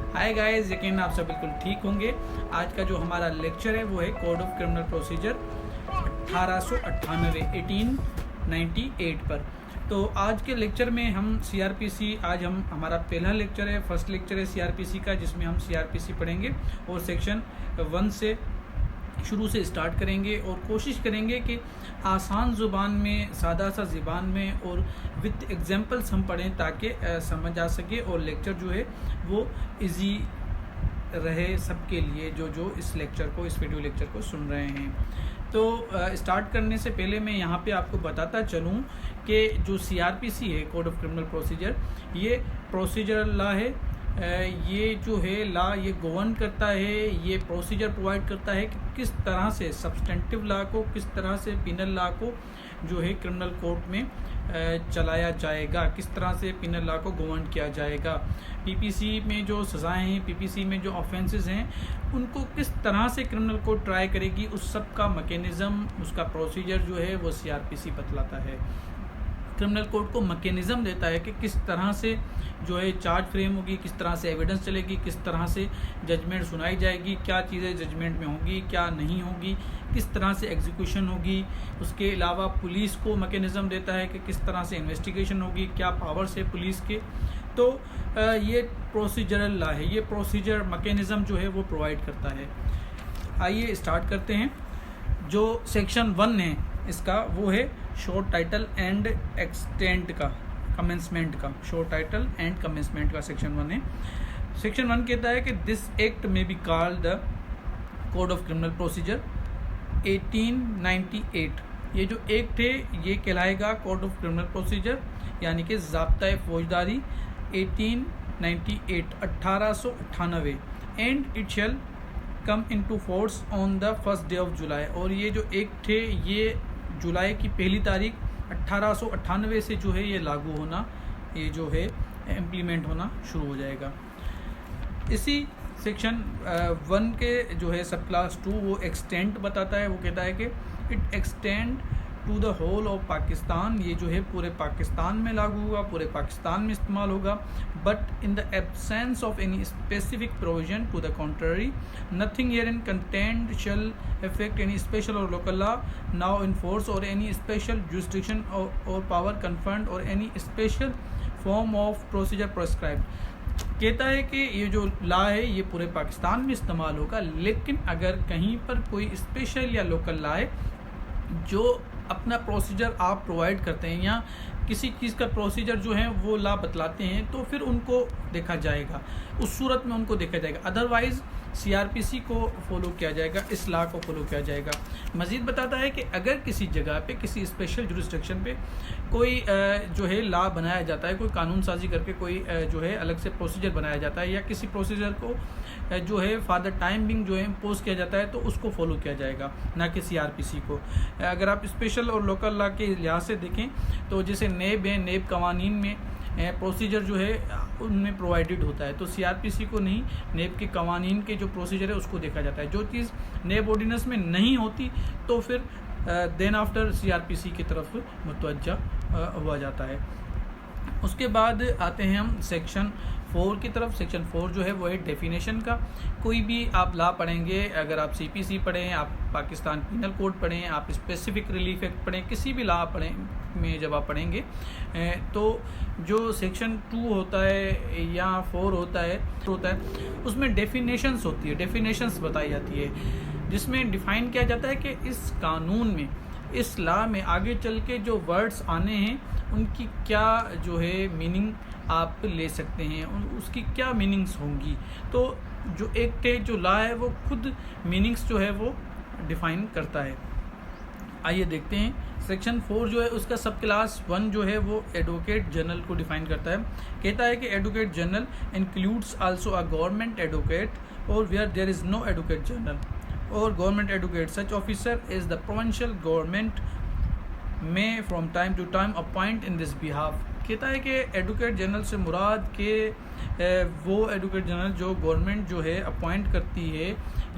Hi guys, यकीन आप सब बिल्कुल ठीक होंगे। आज का जो हमारा लेक्चर है वो है कोड ऑफ क्रिमिनल प्रोसीजर 1898 1898 पर। तो आज के लेक्चर में हम सीआरपीसी, आज हमारा पहला लेक्चर है, फर्स्ट लेक्चर है सीआरपीसी का, जिसमें हम सीआरपीसी पढ़ेंगे और सेक्शन 1 से शुरू से स्टार्ट करेंगे और कोशिश करेंगे कि आसान ज़ुबान में, सादा सा ज़ुबान में और विद एग्जांपल्स हम पढ़ें ताकि समझ आ सके और लेक्चर जो है वो इजी रहे सबके लिए जो इस वीडियो लेक्चर को सुन रहे हैं। तो स्टार्ट करने से पहले मैं यहाँ पे आपको बताता चलूँ कि जो सीआरपीसी है, कोड ऑफ क्रिमिनल प्रोसीजर, ये प्रोसीजरल लॉ है। ये जो है लॉ ये गवर्न करता है, ये प्रोसीजर प्रोवाइड करता है कि किस तरह से सब्सटेंटिव लॉ को, किस तरह से पिनल लॉ को जो है क्रिमिनल कोर्ट में चलाया जाएगा, किस तरह से पिनल लॉ को गवर्न किया जाएगा। पीपीसी में जो सज़ाएं हैं, पीपीसी में जो ऑफेंसेस हैं, उनको किस तरह से क्रिमिनल कोर्ट ट्राई करेगी, उस सब का मैकेनिज़्म, उसका प्रोसीजर जो है वो सीआरपीसी बतलाता है। क्रिमिनल कोर्ट को मैकेनिज़्म देता है कि किस तरह से जो है चार्ज फ्रेम होगी, किस तरह से एविडेंस चलेगी, किस तरह से जजमेंट सुनाई जाएगी, क्या चीज़ें जजमेंट में होंगी, क्या नहीं होगी, किस तरह से एग्जीक्यूशन होगी। उसके अलावा पुलिस को मैकेनिज़्म देता है कि किस तरह से इन्वेस्टिगेशन होगी, क्या पावर्स है पुलिस के। तो ये प्रोसीजरल लॉ है, ये प्रोसीजर मैकेनिज़्म जो है वो प्रोवाइड करता है। आइए स्टार्ट करते हैं। जो सेक्शन 1 है इसका, वो है शॉर्ट टाइटल एंड एक्सटेंट का, कमेंसमेंट का, शॉर्ट टाइटल एंड कमेंसमेंट का सेक्शन 1 है। सेक्शन 1 कहता है कि दिस एक्ट में be called the code of criminal procedure 1898। ये जो एक्ट है ये कहलाएगा कोड ऑफ क्रिमिनल प्रोसीजर, यानी कि ज़ाब्ता फौजदारी 1898 1898 and it shall come into force on the first day of July. और ये जो एक्ट है ये जुलाई की पहली तारीख 1898 से जो है ये लागू होना, ये जो है इम्प्लीमेंट होना शुरू हो जाएगा। इसी सेक्शन 1 के जो है सब क्लास 2 वो एक्सटेंट बताता है। वो कहता है कि it extend to the whole of Pakistan. ये जो है पूरे पाकिस्तान में लागू होगा, पूरे पाकिस्तान में इस्तेमाल होगा। But in the absence of any specific provision to the contrary, nothing herein contained shall affect any special or local law now in force or any special jurisdiction or power conferred or any special form of procedure prescribed। कहता है कि ये जो law है ये पूरे पाकिस्तान में इस्तेमाल होगा, लेकिन अगर कहीं पर कोई स्पेशल या लोकल लॉ है जो अपना प्रोसीजर आप प्रोवाइड करते हैं या किसी चीज़ का प्रोसीजर जो है वो लॉ बतलाते हैं, तो फिर उनको देखा जाएगा, उस सूरत में उनको देखा जाएगा। अदरवाइज़ सीआरपीसी को फॉलो किया जाएगा, इस लॉ को फॉलो किया जाएगा। मज़ीद बताता है कि अगर किसी जगह पे, किसी स्पेशल जुरिस्डिक्शन पे कोई जो है लॉ बनाया जाता है, कोई कानून साजी करके कोई जो है अलग से प्रोसीजर बनाया जाता है, या किसी प्रोसीजर को जो है फॉर द टाइम बिंग जो है इम्पोज किया जाता है, तो उसको फॉलो किया जाएगा, ना कि सीआरपीसी को। अगर आप स्पेशल और लोकल लॉ के लिहाज से देखें तो जैसे नेब है, नेब कवानीन में प्रोसीजर जो है उनमें प्रोवाइडेड होता है, तो सीआरपीसी को नहीं, नेब के कवानीन के जो प्रोसीजर है उसको देखा जाता है। जो चीज़ नेब ऑर्डिनेंस में नहीं होती तो फिर देन आफ्टर सीआरपीसी की तरफ मुतवज्जा हुआ जाता है। उसके बाद आते हैं हम सेक्शन 4 की तरफ। सेक्शन 4 जो है वो है डेफिनेशन का। कोई भी आप लॉ पढ़ेंगे, अगर आप सीपीसी पढ़ें, आप पाकिस्तान पिनल कोड पढ़ें, आप स्पेसिफिक रिलीफ एक्ट पढ़ें, किसी भी लॉ पढ़ें में जब आप पढ़ेंगे तो जो सेक्शन 2 होता है या 4 होता है उसमें डेफिनेशंस होती है, डेफिनेशंस बताई जाती है, जिसमें डिफ़ाइन किया जाता है कि इस कानून में, इस लॉ में आगे चल के जो वर्ड्स आने हैं उनकी क्या जो है मीनिंग आप ले सकते हैं, उसकी क्या मीनिंग्स होंगी। तो जो एक्ट है, जो लॉ है, वो खुद मीनिंग्स जो है वो डिफ़ाइन करता है। आइए देखते हैं। सेक्शन 4 जो है उसका सब क्लास 1 जो है वो एडवोकेट जनरल को डिफ़ाइन करता है। कहता है कि advocate general includes also a government advocate और where there is no advocate general और government advocate, such officer is the provincial government में from time to time appoint in this behalf. कहता है कि एडवोकेट जनरल से मुराद के वो एडवोकेट जनरल जो गवर्नमेंट जो है अपॉइंट करती है,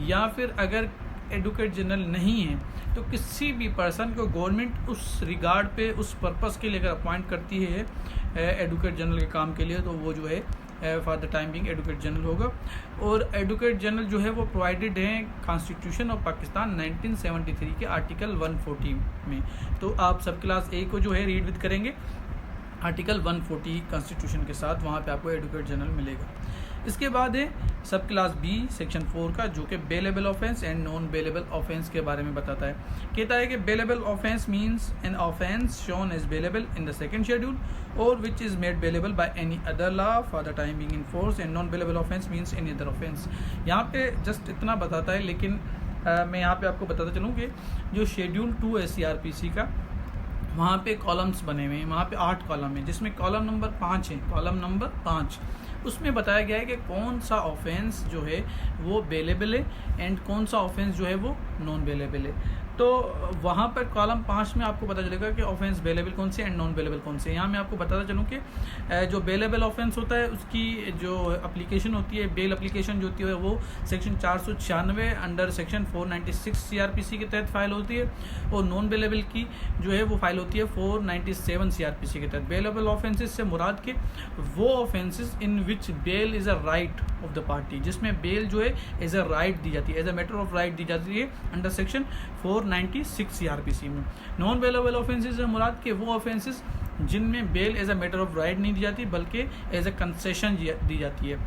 या फिर अगर एडवोकेट जनरल नहीं है तो किसी भी पर्सन को गवर्नमेंट उस रिगार्ड पे, उस पर्पस के लिए अगर अपॉइंट करती है एडवोकेट जनरल के काम के लिए, तो वो जो है for the time being advocate general होगा। और एडवोकेट जनरल जो है वो प्रोवाइडेड हैं कॉन्स्टिट्यूशन ऑफ पाकिस्तान 1973 के आर्टिकल 140 में। तो आप सब क्लास ए को जो है रीड विद करेंगे आर्टिकल 140 कॉन्स्टिट्यूशन के साथ, वहाँ पे आपको एडवोकेट जनरल मिलेगा। इसके बाद है सब क्लास बी सेक्शन 4 का, जो कि bailable offence and non bailable offence के बारे में बताता है। कहता है कि bailable offence means an offence shown as bailable in the second schedule और which is made bailable by any other law for the time being in force, and non bailable offence means any other offence. यहाँ पे just इतना बताता है, लेकिन मैं यहाँ पे आपको बताता चलूँ कि जो शेड्यूल 2 है CRPC का, वहाँ पे कॉलम्स बने हुए हैं, वहाँ पे 8 कॉलम है, जिसमें कॉलम नंबर 5 है। कॉलम नंबर 5 उसमें बताया गया है कि कौन सा ऑफेंस जो है वो बेलेबल है एंड कौन सा ऑफेंस जो है वो नॉन बेलेबल है। तो वहाँ पर कॉलम 5 में आपको पता चलेगा कि ऑफेंस बेलेबल कौन से एंड नॉन बेलेबल कौन से। यहाँ मैं आपको बताता चलूँ कि जो बेलेबल ऑफेंस होता है उसकी जो एप्लीकेशन होती है, बेल एप्लीकेशन जो होती है वो सेक्शन 496 अंडर सेक्शन 496 CRPC के तहत फाइल होती है, और नॉन बेलेबल की जो है वो फाइल होती है 497 CRPC के तहत। बेलेबल ऑफेंसेस से मुराद के वो offences in which bail is a right of the party, जिसमें बेल जो है एज अ राइट दी जाती है, as a matter of right दी जाती है अंडर सेक्शन 496 CRPC में। नॉन बेलेबल ऑफेंसेस से मुराद के वो ऑफेंसेस जिनमें bail as a matter of right नहीं दी जाती बल्कि एज अ कंसेशन दी जाती है,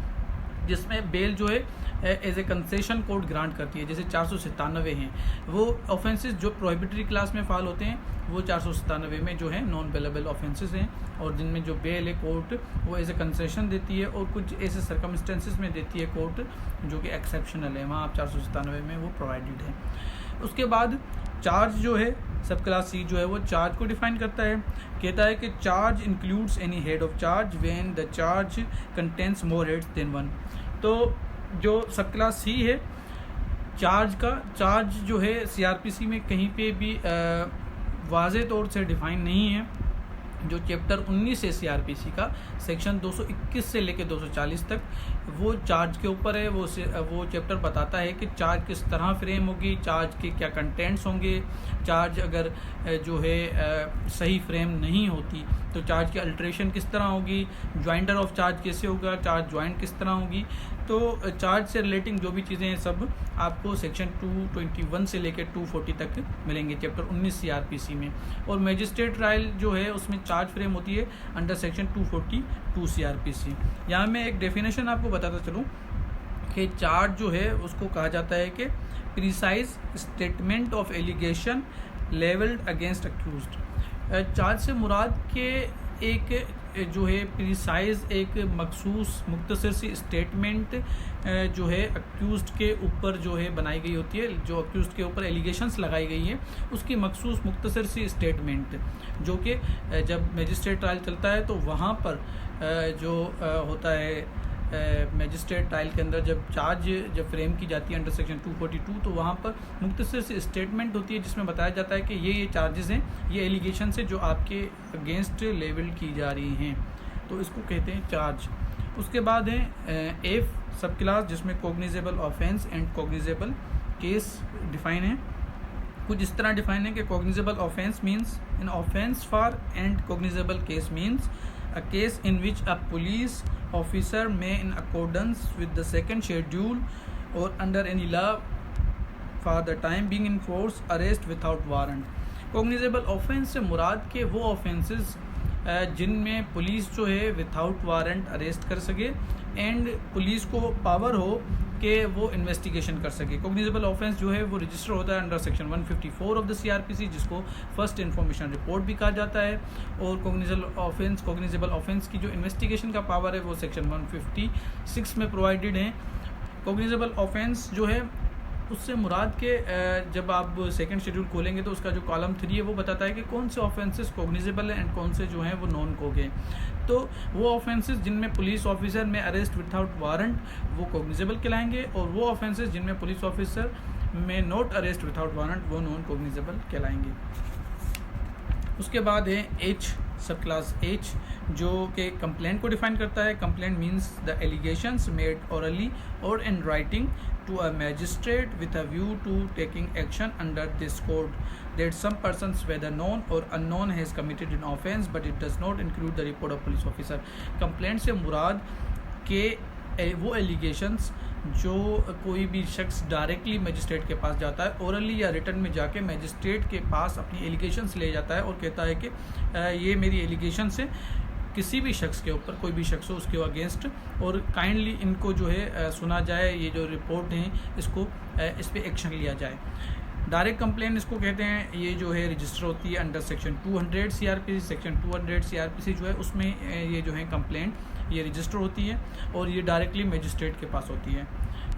जिसमें बेल जो है as a concession court grant करती है, जैसे 497 हैं। वो ऑफेंसेस जो प्रोहिबिटरी क्लास में फाल होते हैं वो 497 में जो है नॉन बेलेबल ऑफेंसेस हैं, और जिनमें जो बेल है कोर्ट वो एज ए कंसेशन देती है, और कुछ ऐसे सर्कमस्टेंसेस में देती है कोर्ट जो कि एक्सेप्शनल है, वहाँ आप 497 में वो प्रोवाइडेड है। उसके बाद चार्ज जो है सब क्लास सी जो है वो चार्ज को डिफाइन करता है। कहता है कि charge includes any head of charge when the charge contains more heads than one. तो जो सब क्लास सी है चार्ज जो है CRPC में कहीं पे भी वाज़े तौर से डिफाइन नहीं है। जो चैप्टर 19 है CRPC का सेक्शन 221 से लेकर 240 तक वो चार्ज के ऊपर है। वो चैप्टर बताता है कि चार्ज किस तरह फ्रेम होगी, चार्ज के क्या कंटेंट्स होंगे, चार्ज अगर जो है सही फ्रेम नहीं होती तो चार्ज की अल्ट्रेशन किस तरह होगी, ज्वाइंटर ऑफ चार्ज कैसे होगा, चार्ज ज्वाइंट किस तरह होगी। तो चार्ज से रिलेटिंग जो भी चीज़ें हैं सब आपको सेक्शन 221 से लेकर 240 तक मिलेंगे चैप्टर 19 CRPC में। और मैजिस्ट्रेट ट्रायल जो है उसमें चार्ज फ्रेम होती है अंडर सेक्शन 242 CRPC। यहाँ मैं एक डेफिनेशन आपको बताता चलूँ कि चार्ज जो है उसको कहा जाता है कि precise statement of allegation levelled against accused. Charge से मुराद के एक जो है प्रिसाइज एक मखसूस मुख्तसर सी स्टेटमेंट जो है अक्यूज्ड के ऊपर जो है बनाई गई होती है, जो अक्यूज्ड के ऊपर एलिगेशंस लगाई गई हैं उसकी मखसूस मुख्तसर सी स्टेटमेंट, जो कि जब मैजिस्ट्रेट ट्रायल चलता है तो वहाँ पर जो होता है मैजिस्ट्रेट ट्रायल के अंदर जब फ्रेम की जाती है अंडर सेक्शन 242 तो वहाँ पर मुख्तसर से स्टेटमेंट होती है जिसमें बताया जाता है कि ये चार्जेस हैं, ये एलिगेशन है जो आपके अगेंस्ट लेवल की जा रही हैं, तो इसको कहते हैं चार्ज। उसके बाद है एफ सब क्लास जिसमें cognizable offence and cognizable case define है। कुछ इस तरह डिफाइन है कि cognizable offence means an offence for and cognizable case means a case in which a police officer may in accordance with the second schedule or under any law for the time being in force arrest without warrant। cognizable offense से मुराद के वो offenses जिनमें police जो है without warrant arrest कर सके and police को पावर हो कि वो इन्वेस्टिगेशन कर सके। कॉग्निजेबल ऑफेंस जो है वो रजिस्टर होता है under section 154 of the CRPC जिसको फर्स्ट इन्फॉर्मेशन रिपोर्ट भी कहा जाता है, और कॉग्निजेबल ऑफेंस की जो इन्वेस्टिगेशन का पावर है वो सेक्शन 156 में प्रोवाइडेड है। कॉग्निजेबल ऑफेंस जो है उससे मुराद के जब आप सेकंड शेड्यूल खोलेंगे तो उसका जो कॉलम 3 है वो बताता है कि कौन से ऑफेंसेस कॉग्निजेबल हैं एंड कौन से जो हैं वो नॉन कोग हैं। तो वो ऑफेंसेस जिनमें पुलिस ऑफिसर में अरेस्ट विदाउट वारंट वो कॉग्निजेबल कहलाएंगे, और वो ऑफेंसेस जिनमें police officer may not arrest without warrant वो नॉन कॉग्निजेबल कहलाएंगे। उसके बाद है एच सब क्लास एच जो कि कंप्लेंट को डिफाइन करता है। Complaint means the allegations made orally और in writing to a magistrate with a view to taking action under this code that some persons whether known or unknown has committed an offence but it does not include the report of police officer। Complaint से मुराद कि वो allegations जो कोई भी शख्स directly magistrate के पास जाता है, ओरली या रिटर्न में जाके मजिस्ट्रेट के पास अपनी एलिगेशंस ले जाता है और कहता है कि ये मेरी एलिगेशंस है किसी भी शख्स के ऊपर, कोई भी शख्स हो उसके अगेंस्ट, और काइंडली इनको जो है सुना जाए, ये जो रिपोर्ट हैं इसको इस पर एक्शन लिया जाए। डायरेक्ट कंप्लेंट इसको कहते हैं। ये जो है रजिस्टर होती है under section 200 CRPC। Section 200 CRPC जो है उसमें ये जो है कंप्लेंट ये रजिस्टर होती है और ये डायरेक्टली मजिस्ट्रेट के पास होती है,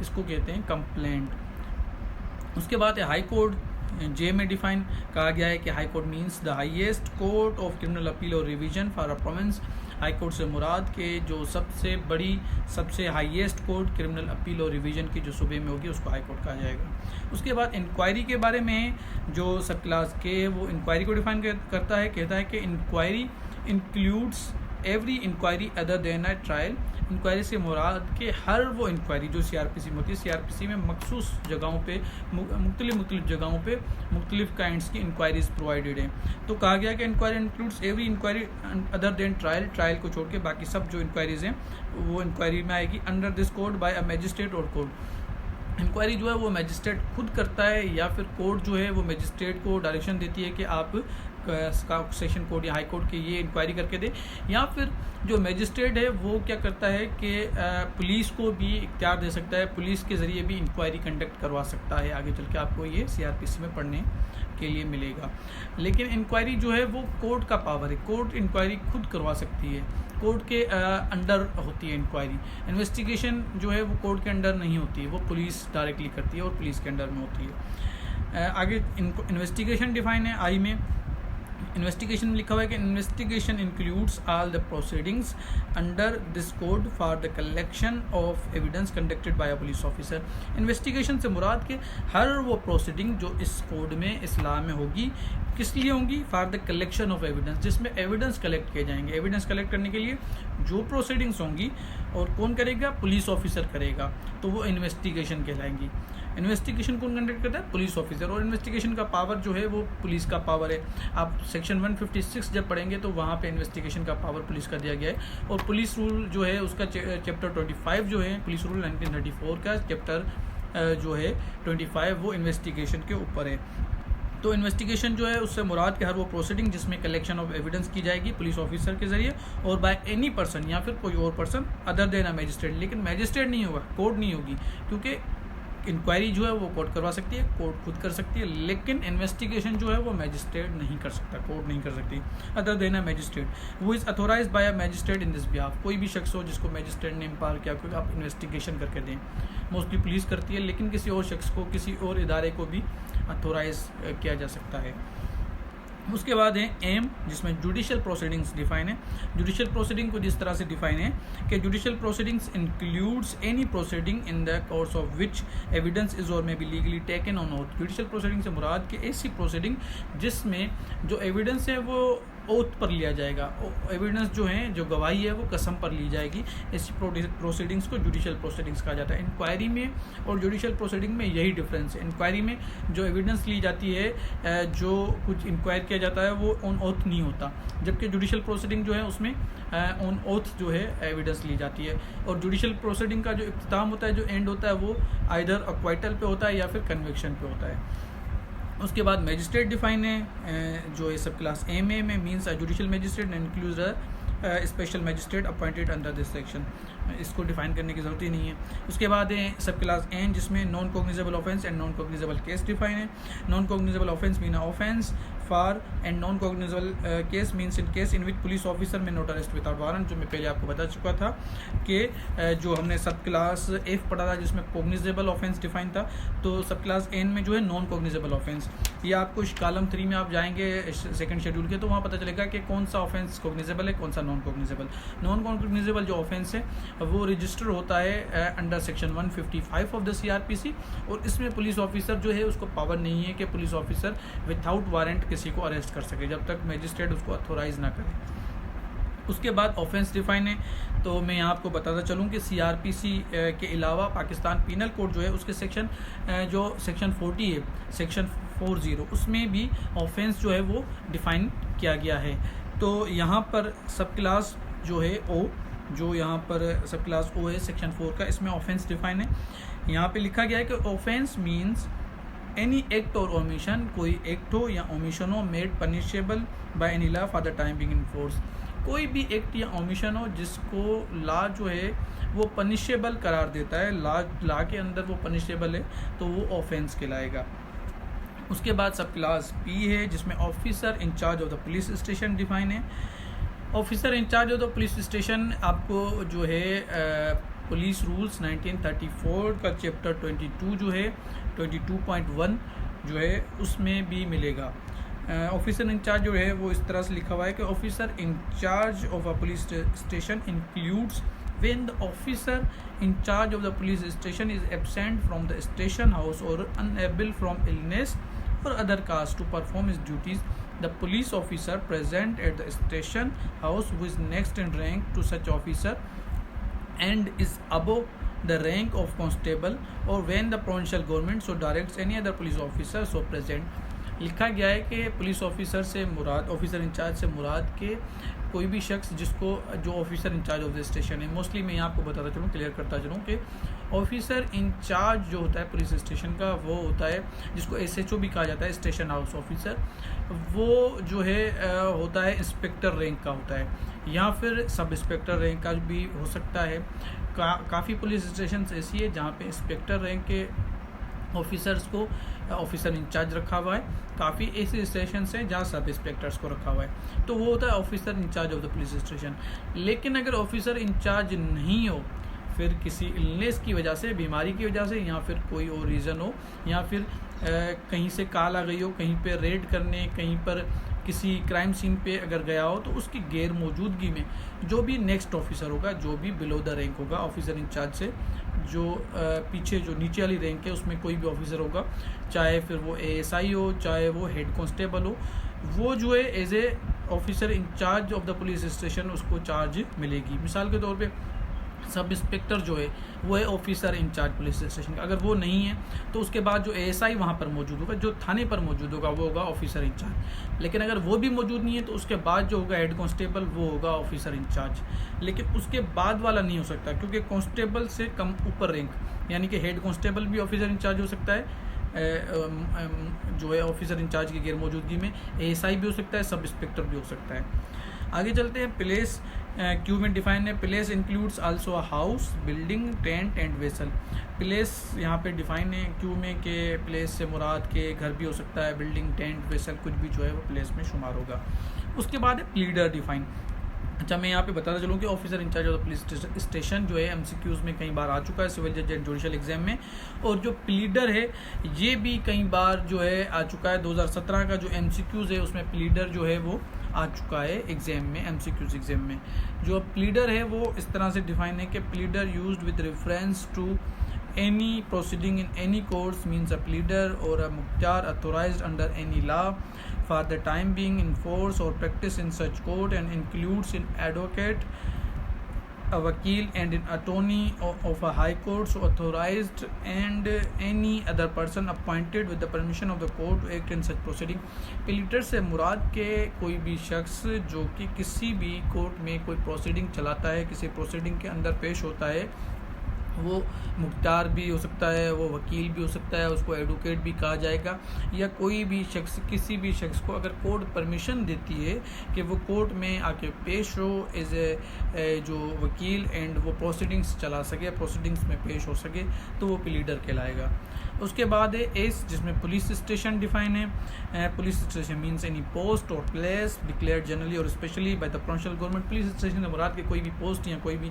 इसको कहते हैं कंप्लेंट। उसके बाद है हाई कोर्ट। जे में डिफाइन कहा गया है कि high court means the highest court of criminal appeal और revision for a province. High court से मुराद के जो सबसे बड़ी, सबसे हाईएस्ट कोर्ट क्रिमिनल अपील और रिवीजन की जो सूबे में होगी उसको हाई कोर्ट कहा जाएगा। उसके बाद इंक्वायरी के बारे में जो सब क्लास के वो इंक्वायरी को डिफाइन करता है, कहता है कि inquiry includes every inquiry other than a trial. Inquiry से मुराद के हर वो इंक्वायरी जो CRPC में होती है। CRPC में मखसूस जगहों पे मुख्तलिफ जगहों पे मुख्तलिफ काइंड्स की इंक्वायरीज प्रोवाइडेड हैं। तो कहा गया कि inquiry includes every inquiry other than trial. Trial को छोड़ के बाकी सब जो इंक्वायरीज हैं वो इंक्वायरी में आएगी under this code by a magistrate और कोर्ट। इंक्वायरी जो है वो मजिस्ट्रेट खुद करता है या फिर कोर्ट जो है वो मजिस्ट्रेट को डायरेक्शन देती है कि आप सेशन कोर्ट या हाई कोर्ट की ये इंक्वायरी करके दे, या फिर जो मजिस्ट्रेट है वो क्या करता है कि पुलिस को भी इख्तियार दे सकता है, पुलिस के ज़रिए भी इंक्वायरी कंडक्ट करवा सकता है। आगे चल के आपको ये CRPC में पढ़ने के लिए मिलेगा। लेकिन इंक्वायरी जो है वो कोर्ट का पावर है, कोर्ट इंक्वायरी खुद करवा सकती है, कोर्ट के अंडर होती है इंक्वायरी। इन्वेस्टिगेशन जो है वो कोर्ट के अंडर नहीं होती है, वो पुलिस डायरेक्टली करती है और पुलिस के अंडर में होती है। आगे इन्वेस्टिगेशन डिफाइन है आई में। इन्वेस्टिगेशन में लिखा हुआ है कि investigation includes all the proceedings under this code for the collection of evidence conducted by a police officer. Investigation से मुराद के हर वो प्रोसीडिंग जो इस कोड में, इस लॉ में होगी, किस लिए होंगी? For the collection of evidence, जिसमें एविडेंस कलेक्ट किए जाएंगे। एविडेंस कलेक्ट करने के लिए जो प्रोसीडिंग्स होंगी और कौन करेगा? पुलिस ऑफिसर करेगा, तो वो इन्वेस्टिगेशन कहलाएंगी। इन्वेस्टिगेशन कौन कंडक्ट करता है? Police officer. और इन्वेस्टिगेशन का पावर जो है वो पुलिस का पावर है। आप सेक्शन 156 जब पढ़ेंगे तो वहाँ पे इन्वेस्टिगेशन का पावर पुलिस का दिया गया है। और पुलिस रूल जो है उसका चैप्टर 25 जो है पुलिस रूल 1934 का चैप्टर जो है 25 वो इन्वेस्टिगेशन के ऊपर है। तो इन्वेस्टिगेशन जो है उससे मुराद के हर वो प्रोसीडिंग जिसमें कलेक्शन ऑफ एविडेंस की जाएगी पुलिस ऑफिसर के जरिए और बाय एनी पर्सन या फिर कोई और person other than a magistrate. लेकिन मैजिस्ट्रेट नहीं होगा, कोर्ट नहीं होगी, क्योंकि इंक्वायरी जो है वो कोर्ट करवा सकती है, कोर्ट खुद कर सकती है, लेकिन इन्वेस्टिगेशन जो है वो मैजिस्ट्रेट नहीं कर सकता, कोर्ट नहीं कर सकती। Other than a magistrate who is authorised by a magistrate in this behalf. कोई भी शख्स हो जिसको मैजिस्ट्रेट ने इम्पावर किया क्योंकि आप इन्वेस्टिगेशन करके दें, मोस्टली पुलिस करती है, लेकिन किसी और शख्स को, किसी और इदारे को भी अथोराइज किया जा सकता है। उसके बाद है एम, जिसमें जुडिशियल प्रोसीडिंग्स डिफाइन है। जुडिशियल प्रोसीडिंग को जिस तरह से डिफाइन है कि judicial proceedings includes any proceeding in the course of which evidence is or may be legally taken on oath. Judicial proceeding से मुराद के ऐसी प्रोसीडिंग जिसमें जो एविडेंस है वो ओथ पर लिया जाएगा, एविडेंस जो है, जो गवाही है वो कसम पर ली जाएगी। ऐसी प्रोसीडिंग्स को जुडिशियल प्रोसीडिंग्स कहा जाता है। इंक्वायरी में और जुडिशियल प्रोसीडिंग में यही डिफरेंस है। इंक्वायरी में जो एविडेंस ली जाती है, जो कुछ इंक्वायर किया जाता है वो ऑन ओथ नहीं होता, जबकि जुडिशियल प्रोसीडिंग जो है उसमें ऑन ओथ जो है एविडेंस ली जाती है। और जुडिशियल प्रोसीडिंग का जो इख्तिताम होता है, जो एंड होता है, वो आइदर अक्वाइटल पे होता है या फिर कन्विक्शन पे होता है। उसके बाद मैजिस्ट्रेट डिफाइन है जो है सब क्लास एम ए में, means judicial magistrate includes special magistrate appointed under this section. इसको डिफाइन करने की ज़रूरत ही नहीं है। उसके बाद है सब क्लास एन, जिसमें non cognizable offence and non cognizable case define है। Non cognizable offence mean offence for and non cognizable case means in case in which police officer may not arrest without warrant, जो मैं पहले आपको बता चुका था कि जो हमने सब क्लास एफ पढ़ा था जिसमें कॉग्निजेबल ऑफेंस डिफाइन था, तो सब क्लास एन में जो है नॉन कॉग्निजेबल ऑफेंस, ये आपको कॉलम 3 में आप जाएंगे सेकंड शेड्यूल के, तो वहाँ पता चलेगा कि कौन सा ऑफेंस कॉग्निजेबल है, कौन सा नॉन कॉग्निजेबल। नॉन कॉग्निजेबल जो ऑफेंस है वो रजिस्टर होता है under section 155 of the CRPC, और इसमें पुलिस ऑफिसर जो है उसको पावर नहीं है कि पुलिस ऑफिसर विदाउट वारंट किसी को अरेस्ट कर सके जब तक मैजिस्ट्रेट उसको अथोराइज ना करे। उसके बाद ऑफेंस डिफाइन है, तो मैं यहाँ आपको बताता चलूँ कि CRPC के अलावा पाकिस्तान पीनल कोड जो है उसके सेक्शन 40 है, सेक्शन 40, उसमें भी ऑफेंस जो है वो डिफाइन किया गया है। तो यहाँ पर सब क्लास जो है ओ जो यहाँ पर सब क्लास ओ है सेक्शन 4 का, इसमें ऑफेंस डिफाइन है। यहाँ पे लिखा गया है कि ऑफेंस मीन्स एनी एक्ट और ओमिशन, कोई एक्ट हो या ओमिशन हो made punishable by any law for the time being in force. कोई भी एक्ट या ओमिशन हो जिसको लॉ जो है वो पनिशेबल करार देता है, लॉ के अंदर वो पनिशेबल है, तो वो ऑफेंस कहलाएगा। उसके बाद सब क्लास पी है जिसमें officer in charge of the police station define है। Officer in charge of the police station आपको जो है पुलिस रूल्स 1934 का चैप्टर 22 जो है 22.1 जो है उसमें भी मिलेगा। ऑफिसर इंचार्ज जो है वो इस तरह से लिखा हुआ है कि officer in charge of a police station includes when the officer in charge of the police station is absent from the station house or unable from illness or other cause to perform his duties, the police officer present at the station house who is next in rank to such officer and is above the rank of constable, or when the provincial government so directs any other police officer so present। लिखा गया है कि police officer से मुराद, officer in charge से मुराद के कोई भी शख्स जिसको जो officer in charge of the station है। मोस्टली मैं यहाँ आपको बताता चलूँ, क्लियर करता चलूँ कि ऑफिसर इंचार्ज जो होता है पुलिस स्टेशन का वो होता है जिसको SHO भी कहा जाता है, स्टेशन हाउस ऑफिसर। वो जो है होता है इंस्पेक्टर रैंक का होता है या फिर सब इंस्पेक्टर रैंक का भी हो सकता है। काफ़ी पुलिस स्टेशन ऐसी है जहाँ पे इंस्पेक्टर रैंक के ऑफिसर्स को ऑफिसर इंचार्ज रखा हुआ है, काफ़ी ऐसे स्टेशन हैं जहाँ सब इंस्पेक्टर्स को रखा हुआ है, तो वो होता है officer in charge of the police station. लेकिन अगर ऑफिसर इंचार्ज नहीं हो, फिर किसी इलनेस की वजह से, बीमारी की वजह से, या फिर कोई और रीज़न हो, या फिर कहीं से कॉल आ गई हो, कहीं पे रेड करने, कहीं पर किसी क्राइम सीन पे अगर गया हो, तो उसकी गैर मौजूदगी में जो भी नेक्स्ट ऑफिसर होगा, जो भी बिलो द रैंक होगा ऑफिसर इंचार्ज से, जो पीछे जो नीचे वाली रैंक है उसमें कोई भी ऑफिसर होगा, चाहे फिर वो ASI हो, चाहे वो हेड कांस्टेबल हो, वो जो है as a officer in charge of the police station उसको चार्ज मिलेगी। मिसाल के तौर पे सब इंस्पेक्टर जो है वो है ऑफिसर इंचार्ज पुलिस स्टेशन का। अगर वो नहीं है तो उसके बाद जो ASI वहाँ पर मौजूद होगा, जो थाने पर मौजूद होगा, वो होगा ऑफिसर इंचार्ज। लेकिन अगर वो भी मौजूद नहीं है तो उसके बाद जो होगा हेड कांस्टेबल, वो होगा ऑफिसर इंचार्ज। लेकिन उसके बाद वाला नहीं हो सकता, क्योंकि कांस्टेबल से कम ऊपर रैंक, यानी कि हेड कांस्टेबल भी ऑफिसर इंचार्ज हो सकता है जो है ऑफिसर इंचार्ज की गैर मौजूदगी में, ASI भी हो सकता है, सब इंस्पेक्टर भी हो सकता है। आगे चलते हैं। प्लेस क्यू में डिफाइन है, place includes also a house, building, tent and vessel. Place यहाँ पे डिफाइन है क्यू में कि प्लेस से मुराद के घर भी हो सकता है, बिल्डिंग, टेंट, वेसल कुछ भी जो है वो प्लेस में शुमार होगा। उसके बाद है प्लीडर डिफाइन। अच्छा, मैं यहाँ पे बताता चलूँ कि officer in charge of the police station जो है MCQs में कई बार आ चुका है, सिविल जज एंड जुडिशल एग्जाम में, और जो प्लीडर है ये भी कई बार जो है आ चुका है। 2017 का जो MCQs है उसमें प्लीडर जो है वो आ चुका है एग्जाम में, MCQs एग्जाम में। जो प्लीडर है वो इस तरह से डिफाइन है कि pleader used with reference to any proceeding in any courts means a pleader or a mukhtar authorized under any law for the time being in force or practice in such court, and includes an advocate, a vakil and an attorney of a high court so authorized, and any other person appointed with the permission of the court to act in such proceeding। Pleader से मुराद के कोई भी शख्स जो कि किसी भी कोर्ट में कोई प्रोसीडिंग चलाता है, किसी प्रोसीडिंग के अंदर पेश होता है, वो मुख्तार भी हो सकता है, वो वकील भी हो सकता है, उसको एडवोकेट भी कहा जाएगा, या कोई भी शख्स, किसी भी शख्स को अगर कोर्ट परमिशन देती है कि वो कोर्ट में आके पेश हो एज ए जो वकील एंड वो प्रोसीडिंग्स चला सके, प्रोसीडिंग्स में पेश हो सके, तो वो प्लीडर कहलाएगा। उसके बाद है एस, जिसमें पुलिस स्टेशन डिफाइन है। Police station means any post और प्लेस डिक्लेयर्ड जनरली और specially by the provincial government. Police station से मुराद के कोई भी पोस्ट या कोई भी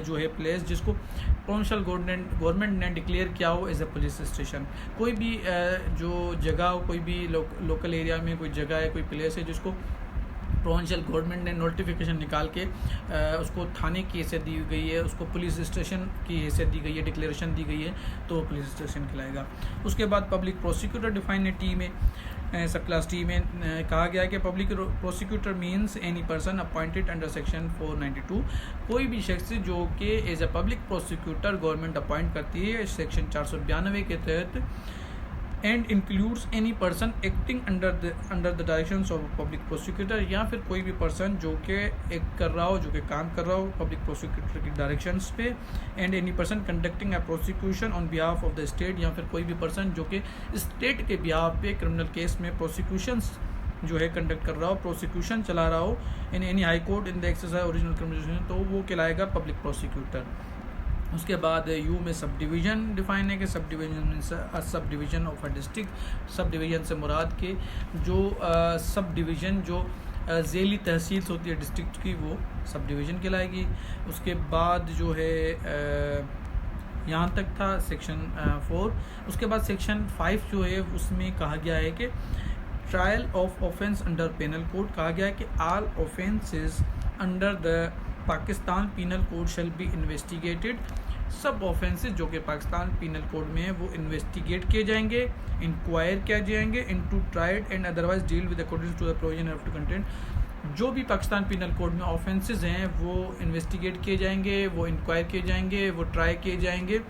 जो है प्लेस जिसको प्रोविंशियल गवर्नमेंट ने डिक्लेयर किया हो एज ए पुलिस स्टेशन। कोई भी जो जगह हो, कोई भी लोकल एरिया में कोई जगह है, कोई प्लेस है जिसको प्रोविंशियल गवर्नमेंट ने नोटिफिकेशन निकाल के उसको थाने की हैसियत दी गई है, उसको पुलिस स्टेशन की हैसियत दी गई है, डिक्लेरेशन दी गई है, तो पुलिस स्टेशन कहलाएगा। उसके बाद पब्लिक प्रोसिक्यूटर डिफाइन है टी में, सब क्लास टी में कहा गया है कि public prosecutor means any person appointed under section 492। कोई भी शख्स जो कि एज ए पब्लिक प्रोसिक्यूटर गवर्नमेंट अपॉइंट करती है सेक्शन 492 के तहत and includes any person acting under the directions of public prosecutor, या फिर कोई भी पर्सन जो कि एक्ट कर रहा हो, जो कि काम कर रहा हो पब्लिक प्रोसिक्यूटर की डायरेक्शंस पे, and any person conducting a prosecution on behalf of the state, या फिर कोई भी पर्सन जो कि स्टेट के बिहाफ पे क्रिमिनल केस में प्रोसिक्यूशंस जो है कंडक्ट कर रहा हो, प्रोसिक्यूशन चला रहा हो in any high court in the exercise original criminal, तो वो कहलाएगा पब्लिक प्रोसिक्यूटर। उसके बाद यू में सब डिवीज़न डिफाइन है कि sub division sub division of a district, sub division से मुराद के जो सब डिवीज़न जो ज़ेली तहसील होती है डिस्ट्रिक्ट की, वो सब डिवीज़न कहलाएगी। उसके बाद जो है यहाँ तक था सेक्शन 4। उसके बाद सेक्शन 5 जो है उसमें कहा गया है कि trial of offence under penal code, कहा गया है कि all offences under the Pakistan penal code shall be investigated, सब ऑफेंसेस जो कि पाकिस्तान पीनल कोड में है वो इन्वेस्टिगेट किए जाएंगे, इंक्वायर किए जाएंगे, into tried and otherwise deal with according to the provision of the content. जो भी पाकिस्तान पीनल कोड में ऑफेंसेस हैं वो इन्वेस्टिगेट किए जाएंगे, वो इंक्वायर किए जाएंगे, वो ट्राई किए जाएंगे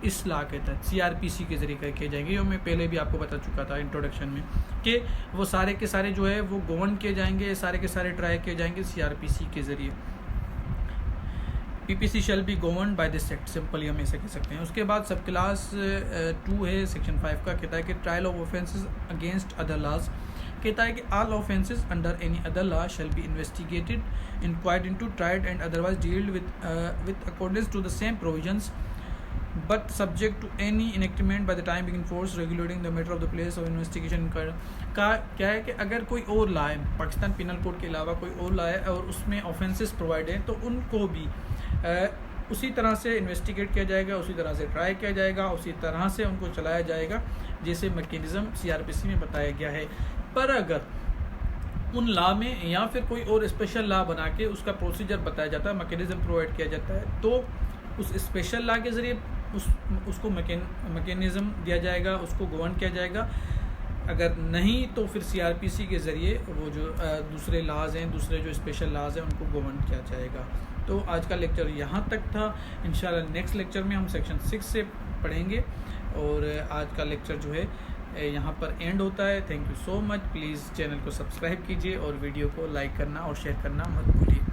इस लॉ के तहत, CRPC के ज़रिए किए जाएंगे। जो मैं पहले भी आपको बता चुका था इंट्रोडक्शन में कि वो सारे के सारे जो है वो गवर्न किए जाएंगे, सारे के सारे ट्राई किए जाएंगे CRPC के ज़रिए। PPC shall be govern by this act, simply हम ऐसे कह सकते हैं। उसके बाद सब क्लास 2 है सेक्शन 5 का, कहता है कि trial of offences against other laws, कहता है कि all offences under any other law shall be investigated, inquired into, tried and otherwise dealt with according to the same provisions but subject to any enactment by the time being enforced regulating the matter of the place of investigation का क्या है कि अगर कोई और law है Pakistan penal code के अलावा कोई और लॉ है और उसमें ऑफेंसेस प्रोवाइड हैं, तो उनको भी उसी तरह से इन्वेस्टिगेट किया जाएगा, उसी तरह से ट्राई किया जाएगा, उसी तरह से उनको चलाया जाएगा जैसे मैकेनिज़्म CRPC में बताया गया है। पर अगर उन लॉ में या फिर कोई और स्पेशल लॉ बना के उसका प्रोसीजर बताया जाता है, मैकेनिज़्म प्रोवाइड किया जाता है, तो उस स्पेशल लॉ के ज़रिए उसको मैकेनिज़्म दिया जाएगा, उसको गवर्न किया जाएगा। अगर नहीं तो फिर CRPC के ज़रिए वो जो दूसरे लॉज हैं, दूसरे जो स्पेशल लॉज हैं, उनको गवर्न किया जाएगा। तो आज का लेक्चर यहाँ तक था। इंशाल्लाह नेक्स्ट लेक्चर में हम सेक्शन 6 से पढ़ेंगे और आज का लेक्चर जो है यहाँ पर एंड होता है। Thank you so much. Please channel को सब्सक्राइब कीजिए और वीडियो को लाइक करना और शेयर करना मत भूलिए।